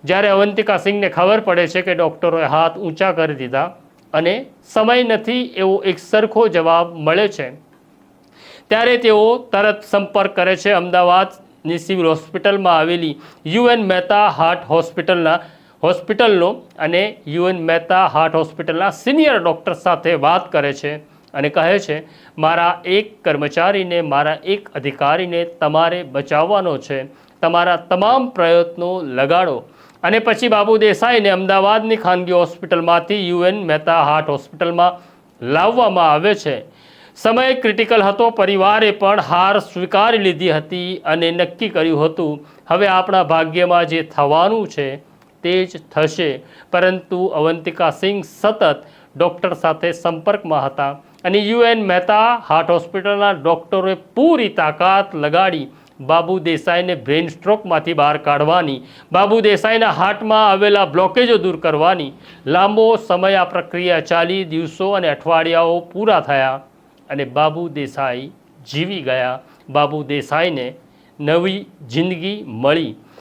જ્યારે અવંતિકા સિંહને ખબર પડે છે કે ડૉક્ટરોએ હાથ ઊંચા કરી દીધા અને સમય નથી એવો એક સરખો જવાબ મળે છે, ત્યારે તેઓ તરત સંપર્ક કરે છે અમદાવાદની સિવિલ હોસ્પિટલમાં આવેલી યુએન મહેતા હાર્ટ હોસ્પિટલનો અને યુએન મહેતા હાર્ટ હોસ્પિટલના સિનિયર ડૉક્ટર સાથે વાત કરે છે અને કહે છે, મારા એક કર્મચારીને, મારા એક અધિકારીને તમારે બચાવવાનો છે, તમારા તમામ પ્રયત્નો લગાડો. અને પછી બાબુ દેસાઈને અમદાવાદની ખાનગી હોસ્પિટલમાંથી યુએન મહેતા હાર્ટ હોસ્પિટલમાં લાવવામાં આવે છે. સમય ક્રિટિકલ હતો. પરિવારે પણ હાર સ્વીકારી લીધી હતી અને નક્કી કર્યું હતું, હવે આપણા ભાગ્યમાં જે થવાનું છે તે જ થશે. પરંતુ અવંતિકા સિંહ સતત ડૉક્ટર સાથે સંપર્કમાં હતા અને યુએન મહેતા હાર્ટ હોસ્પિટલના ડૉક્ટરોએ પૂરી તાકાત લગાડી બાબુ દેસાઈને બ્રેઇન સ્ટ્રોકમાંથી બહાર કાઢવાની, બાબુ દેસાઈના હાર્ટમાં આવેલા બ્લોકેજો દૂર કરવાની લાંબો સમય આ પ્રક્રિયા ચાલી. દિવસો અને અઠવાડિયાઓ પૂરા થયા અને બાબુ દેસાઈ જીવી ગયા. બાબુ દેસાઈને નવી જિંદગી મળી.